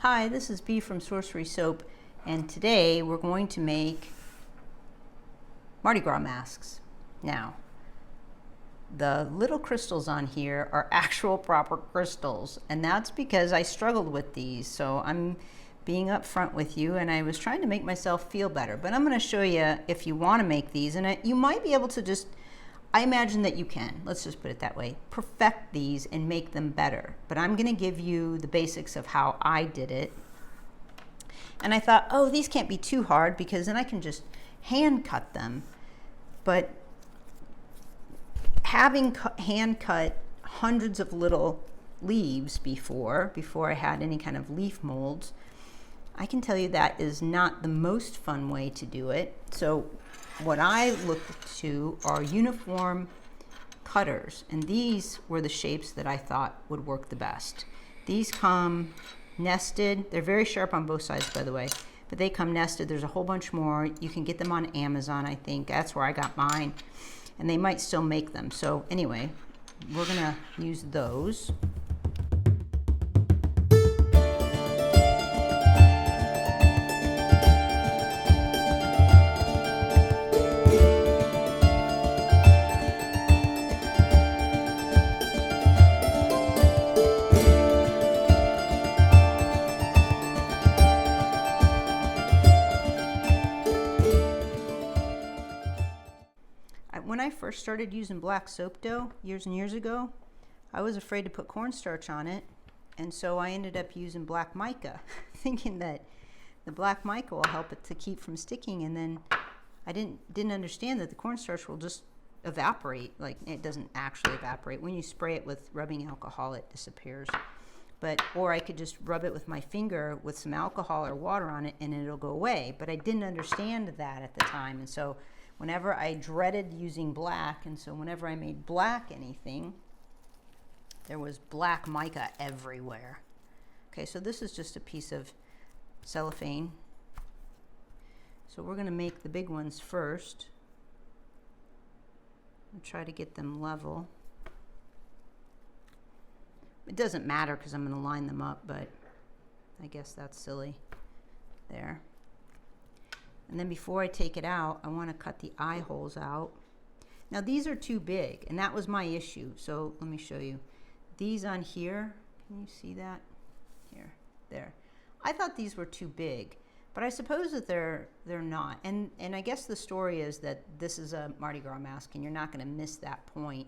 Hi, this is Bee from Sorcery Soap, and today we're going to make Mardi Gras masks. Now, the little crystals on here are actual proper crystals, and that's because I struggled with these, so I'm being upfront with you, and I was trying to make myself feel better. But I'm going to show you if you want to make these, and you might be able to just, I imagine that you can, let's just put it that way, perfect these and make them better. But I'm going to give you the basics of how I did it. And I thought, oh, these can't be too hard because then I can just hand cut them. But having hand cut hundreds of little leaves before I had any kind of leaf molds, I can tell you that is not the most fun way to do it. So what I looked to are uniform cutters, and these were the shapes that I thought would work the best. These come nested. They're very sharp on both sides, by the way, but they come nested. There's a whole bunch more. You can get them on Amazon, I think. That's where I got mine, and they might still make them. So anyway, we're gonna use those. When I first started using black soap dough years and years ago, I was afraid to put cornstarch on it, and so I ended up using black mica, thinking that the black mica will help it to keep from sticking, and then I didn't understand that the cornstarch will just evaporate. Like, it doesn't actually evaporate. When you spray it with rubbing alcohol, it disappears. Or I could just rub it with my finger with some alcohol or water on it and it'll go away. But I didn't understand that at the time, and so whenever I dreaded using black, and so whenever I made black anything, there was black mica everywhere. Okay, so this is just a piece of cellophane. So we're going to make the big ones first and try to get them level. It doesn't matter because I'm going to line them up, but I guess that's silly. There. And then before I take it out, I want to cut the eye holes out. Now these are too big, and that was my issue. So let me show you. These on here, can you see that? Here, there. I thought these were too big, but I suppose that they're not. And I guess the story is that this is a Mardi Gras mask, and you're not going to miss that point.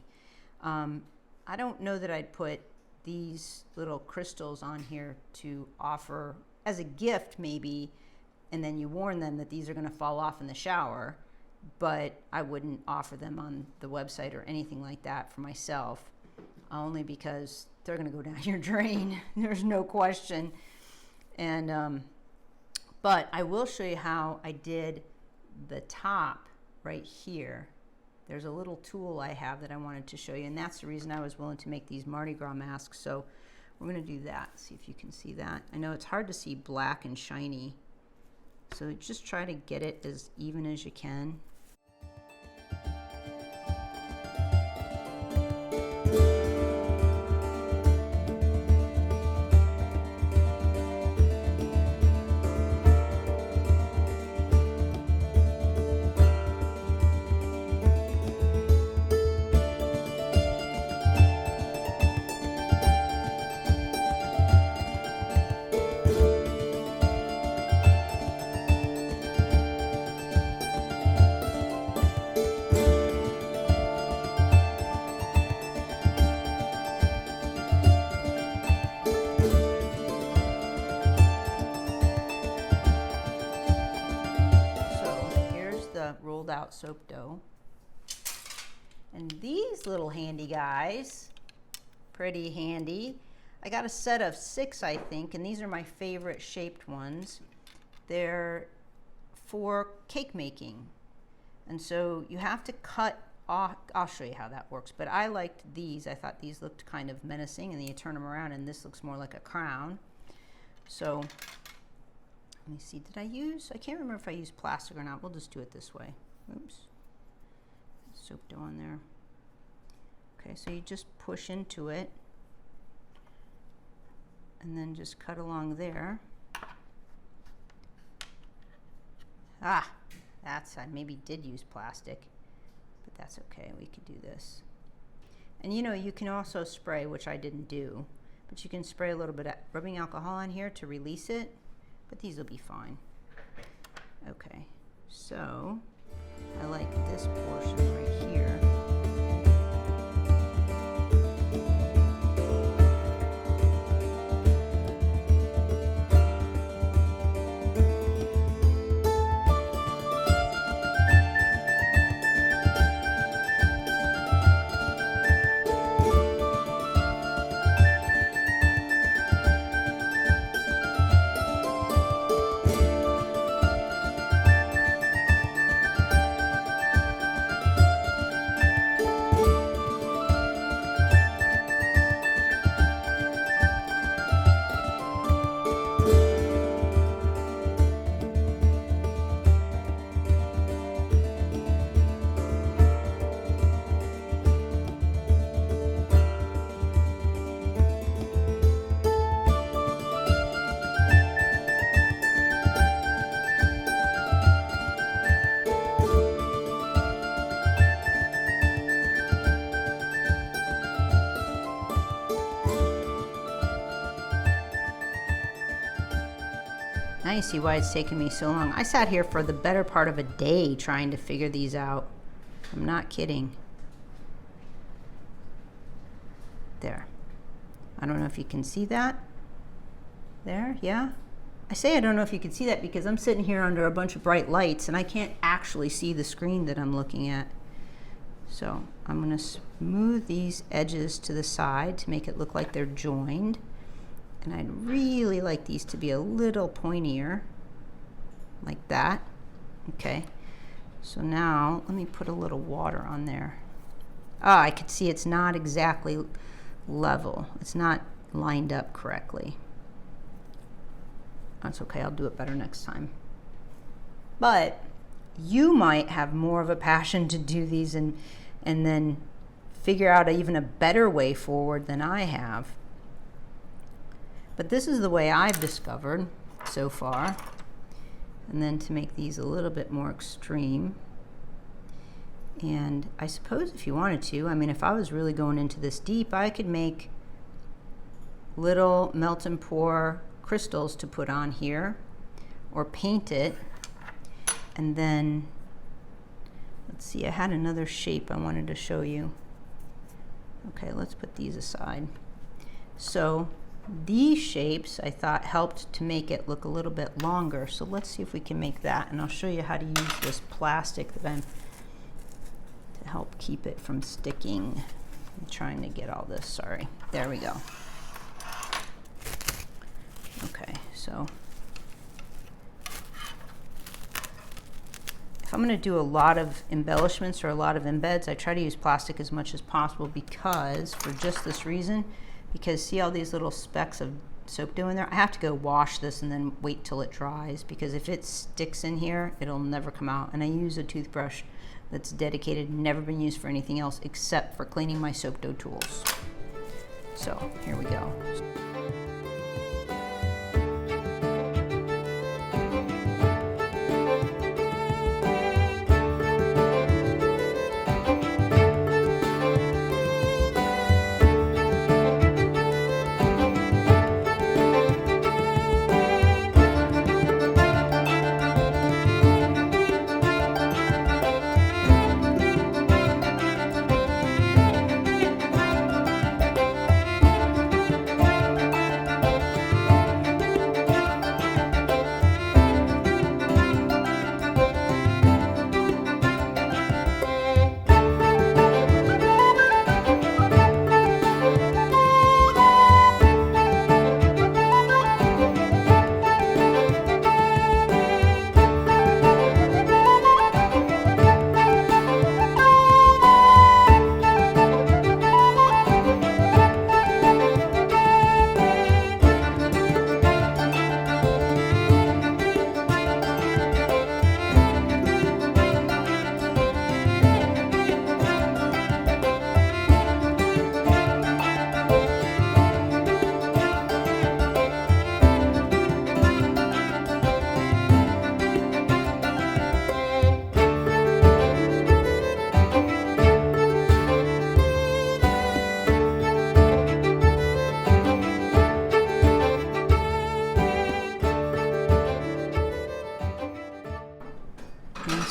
I don't know that I'd put these little crystals on here to offer as a gift, maybe, and then you warn them that these are going to fall off in the shower, but I wouldn't offer them on the website or anything like that for myself, only because they're going to go down your drain. There's no question. And but I will show you how I did the top right here. There's a little tool I have that I wanted to show you, and that's the reason I was willing to make these Mardi Gras masks. So we're going to do that. See if you can see that. I know it's hard to see black and shiny, so just try to get it as even as you can. Rolled out soap dough, and these little handy guys, pretty handy. I got a set of 6, I think, and these are my favorite shaped ones. They're for cake making, and so you have to cut off. I'll show you how that works, but I liked these. I thought these looked kind of menacing, and then you turn them around and this looks more like a crown. So let me see, did I use, I can't remember if I used plastic or not. We'll just do it this way. Oops. Soap dough on there. Okay, so you just push into it and then just cut along there. Ah, I maybe did use plastic, but that's okay, we could do this. And you know, you can also spray, which I didn't do, but you can spray a little bit of rubbing alcohol on here to release it, but these will be fine. Okay, so I like this portion right here. Now you see why it's taken me so long. I sat here for the better part of a day trying to figure these out. I'm not kidding. There. I don't know if you can see that. There, yeah. I say I don't know if you can see that because I'm sitting here under a bunch of bright lights and I can't actually see the screen that I'm looking at. So I'm going to smooth these edges to the side to make it look like they're joined. And I'd really like these to be a little pointier, like that. Okay, so now let me put a little water on there. Ah, I could see it's not exactly level. It's not lined up correctly. That's okay, I'll do it better next time. But you might have more of a passion to do these and then figure out even a better way forward than I have. But this is the way I've discovered so far. And then to make these a little bit more extreme. And I suppose if you wanted to, I mean, if I was really going into this deep, I could make little melt and pour crystals to put on here, or paint it. And then, let's see, I had another shape I wanted to show you. Okay, let's put these aside. So these shapes I thought helped to make it look a little bit longer. So let's see if we can make that, and I'll show you how to use this plastic that I'm to help keep it from sticking. I'm trying to get all this, sorry. There we go. Okay, so if I'm going to do a lot of embellishments or a lot of embeds, I try to use plastic as much as possible because, for just this reason, because see all these little specks of soap dough in there? I have to go wash this and then wait till it dries, because if it sticks in here, it'll never come out. And I use a toothbrush that's dedicated, never been used for anything else except for cleaning my soap dough tools. So here we go.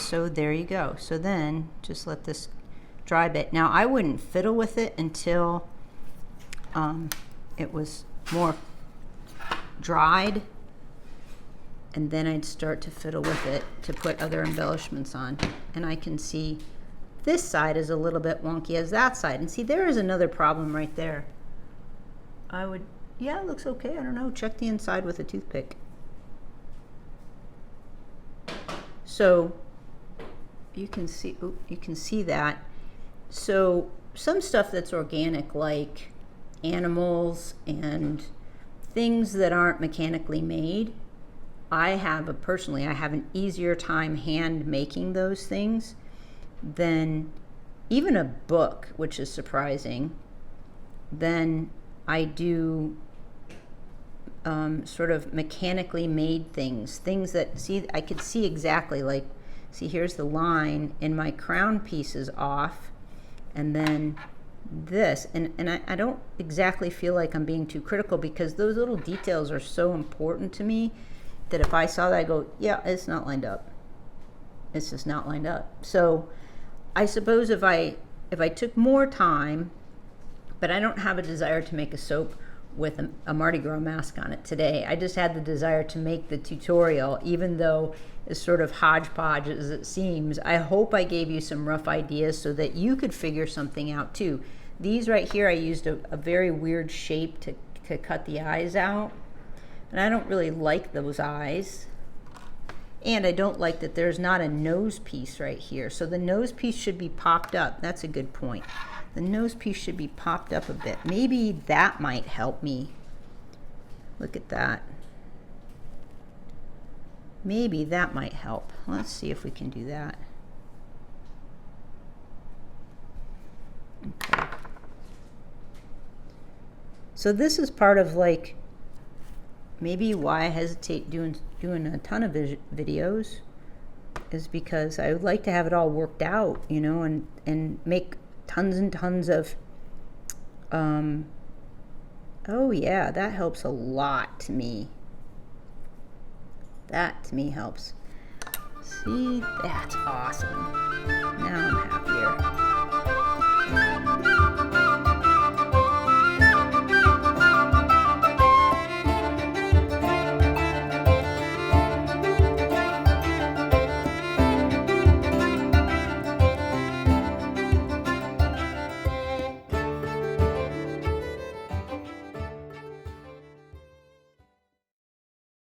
So there you go. So then just let this dry a bit. Now I wouldn't fiddle with it until it was more dried, and then I'd start to fiddle with it to put other embellishments on. And I can see this side is a little bit wonky as that side. And see, there is another problem right there. Yeah, it looks okay. I don't know. Check the inside with a toothpick. So you can see that. So some stuff that's organic, like animals and things that aren't mechanically made, personally, I have an easier time hand making those things than even a book, which is surprising, than I do sort of mechanically made things that, see, I could see exactly, like, see, here's the line, and my crown piece is off, and then this, and I don't exactly feel like I'm being too critical, because those little details are so important to me that if I saw that, I go, yeah, it's not lined up. It's just not lined up. So I suppose if I took more time, but I don't have a desire to make a soap with a Mardi Gras mask on it today. I just had the desire to make the tutorial, even though as sort of hodgepodge as it seems. I hope I gave you some rough ideas so that you could figure something out too. These right here, I used a very weird shape to cut the eyes out. And I don't really like those eyes. And I don't like that there's not a nose piece right here. So the nose piece should be popped up. That's a good point. The nose piece should be popped up a bit. Maybe that might help me. Look at that. Maybe that might help. Let's see if we can do that. Okay. So this is part of, like, maybe why I hesitate doing a ton of videos, is because I would like to have it all worked out, you know, and make tons and tons of, oh yeah, that helps a lot to me. That to me helps. See, that's awesome. Now I'm happy.